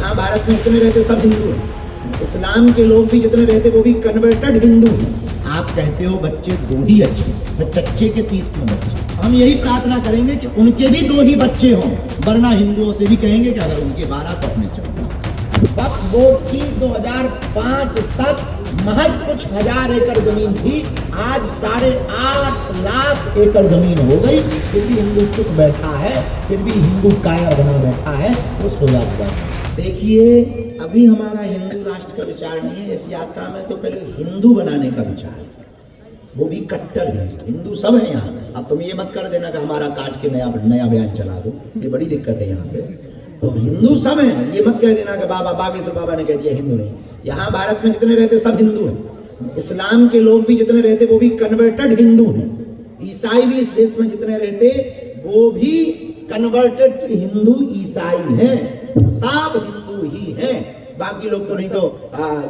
यहाँ भारत में जितने रहते सब हिंदू हैं। इस्लाम के लोग भी जितने रहते वो भी कन्वर्टेड हिंदू हैं। आप कहते हो बच्चे दो ही अच्छे, मैं चच्चे के 30 क्यों बच्चे? हम यही प्रार्थना करेंगे कि उनके भी दो ही बच्चे हों, वरना हिंदुओं से भी कहेंगे कि अगर उनके 12 तो अपने 14। वक्फ बोर्ड की 2005 तक महज कुछ हजार एकड़ जमीन थी, आज 8.5 लाख एकड़ जमीन हो गई, फिर भी हिंदू चुप बैठा है, फिर भी हिंदू कायर बना बैठा है, वो सोया हुआ है। देखिए, अभी हमारा हिंदू राष्ट्र का विचार नहीं है, इस यात्रा में तो पहले हिंदू बनाने का विचार है, वो भी कट्टर हिंदू। हिंदू सब है यहाँ। अब तुम ये मत कर देना कि हमारा काट के नया बयान चला दो, ये बड़ी दिक्कत है यहाँ पे। तो हिंदू सब है, ये मत कह देना कि बाबा बागेश्वर बाबा ने कह दिया हिंदू नहीं। यहाँ भारत में जितने रहते सब हिंदू हैं। इस्लाम के लोग भी जितने रहते वो भी कन्वर्टेड हिंदू हैं। ईसाई भी इस देश में जितने रहते वो भी कन्वर्टेड हिंदू ईसाई हैं, सब हिंदू ही हैं। बाकी लोग तो नहीं तो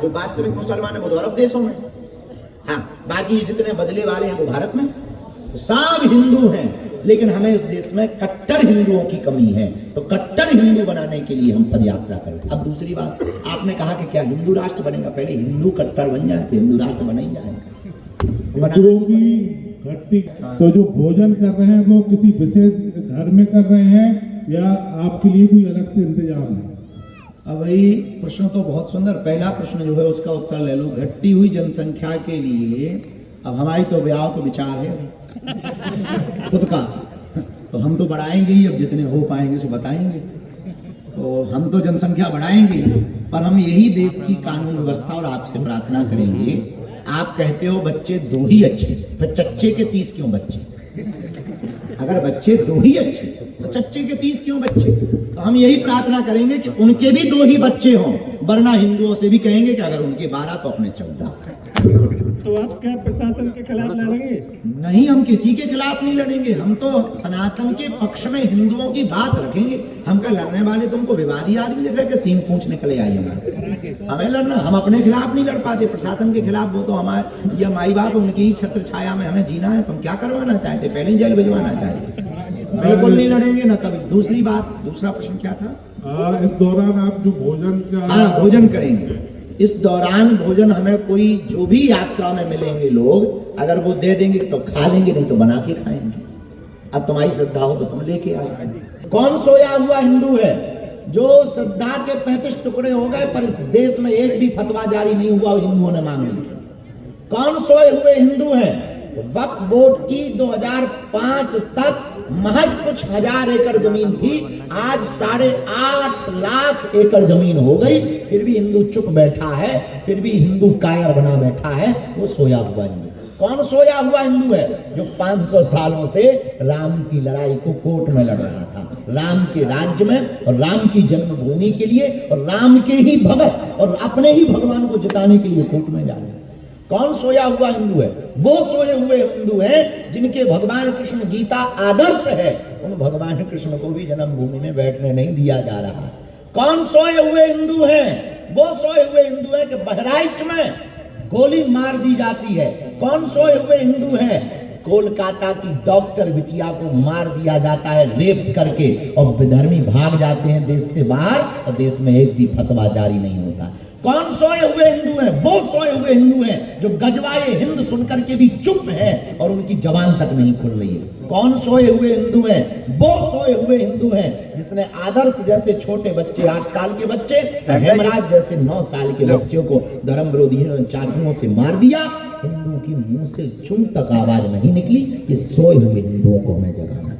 जो वास्तविक मुसलमान है वो तो अरब देशों में, हाँ, बाकी जितने बदले वाले हैं वो भारत में, सब हिंदू हैं। लेकिन हमें इस देश में कट्टर हिंदुओं की कमी है, तो कट्टर हिंदू बनाने के लिए हम पदयात्रा करें। अब दूसरी बात, आपने कहा कि क्या हिंदू राष्ट्र बनेगा? पहले हिंदू कट्टर बन जाए फिर हिंदू राष्ट्र बन ही जाएगा। घटती तो जो भोजन कर रहे हैं वो किसी विशेष घर में कर रहे हैं या आपके लिए कोई अलग से इंतजाम है? अब भाई प्रश्न तो बहुत सुंदर। पहला प्रश्न जो है उसका उत्तर ले लो। घटती हुई जनसंख्या के लिए अब हमारी तो ब्याह तो विचार है खुद का, तो हम तो बढ़ाएंगे ही, अब जितने हो पाएंगे सो बताएंगे। तो हम तो जनसंख्या बढ़ाएंगे, पर हम यही देश की कानून व्यवस्था और आपसे प्रार्थना करेंगे। आप कहते हो बच्चे दो ही अच्छे, फिर चच्चे के 30 क्यों बच्चे? अगर बच्चे दो ही अच्छे तो चच्चे के 30 क्यों बच्चे? तो हम यही प्रार्थना करेंगे कि उनके भी दो ही बच्चे हों, वरना हिंदुओं से भी कहेंगे कि अगर उनके 12 तो अपने 14। तो आप क्या प्रशासन के खिलाफ लड़ेंगे? नहीं, हम किसी के खिलाफ नहीं लड़ेंगे। हम तो सनातन के पक्ष में हिंदुओं की बात रखेंगे। हम क्या लड़ने वाले तुमको विवादी आदमी दिख रहे कि सींग पूछ निकले आई हमारे? हमें लड़ना, हम अपने खिलाफ नहीं लड़ पाते, प्रशासन के खिलाफ। वो तो हमारे या माई बाप उनकी ही छत्र छाया में हमें जीना है। तुम क्या करवाना चाहते? पहले ही जेल भिजवाना चाहते? बिल्कुल नहीं लड़ेंगे ना कभी। दूसरी बात, दूसरा प्रश्न क्या था? इस दौरान आप जो भोजन का भोजन करेंगे, इस दौरान भोजन हमें कोई जो भी यात्रा में मिलेंगे लोग, अगर वो दे देंगे तो खा लेंगे, नहीं तो बना के खाएंगे। अब तुम्हारी श्रद्धा हो तो तुम लेके आए। कौन सोया हुआ हिंदू है जो श्रद्धा के 35 टुकड़े हो गए पर इस देश में एक भी फतवा जारी नहीं हुआ हिंदुओं ने मांग ली? कौन सोए हुए हिंदू हैं? वक्फ बोर्ड की 2005 तक महज कुछ हजार एकड़ जमीन थी, आज 8.5 लाख एकड़ जमीन हो गई, फिर भी हिंदू चुप बैठा है, फिर भी हिंदू कायर बना बैठा है, वो सोया हुआ हिंदू। कौन सोया हुआ हिंदू है? जो 500 सालों से राम की लड़ाई को कोर्ट में लड़ रहा था, राम के राज्य में और राम की जन्मभूमि के लिए और राम के ही भगत और अपने ही भगवान को जिताने के लिए कोर्ट में जा रहे हैं। कौन सोया हुआ हिंदू है? वो सोए हुए हिंदू हैं जिनके भगवान कृष्ण गीता आदर्श है। उन भगवान कृष्ण को भी जन्मभूमि में बैठने नहीं दिया जा रहा। कौन सोए हुए हिंदू हैं? वो सोए हुए हिंदू हैं कि बहराइच में गोली मार दी जाती है। कौन सोए हुए हिंदू हैं? कोलकाता की डॉक्टर बिटिया को मार दिया जाता है रेप करके, और विधर्मी भाग जाते हैं देश से बाहर, और देश में एक भी फतवा जारी नहीं होता। कौन सोए हुए हिंदू हैं? वो सोए हुए हिंदू हैं जो गजवाए हिंद सुनकर के भी चुप हैं और उनकी जबान तक नहीं खुल रही है। कौन सोए हुए हिंदू हैं? वो सोए हुए हिंदू हैं जिसने आदर्श जैसे छोटे बच्चे, 8 साल के बच्चे, हेमराज जैसे 9 साल के बच्चों को धर्म विरोधियों ने चाकुओं से मार दिया। हिंदू की मुंह से चुन तक आवाज नहीं निकली। ये सोए हुए हिंदुओं को हमें जगाना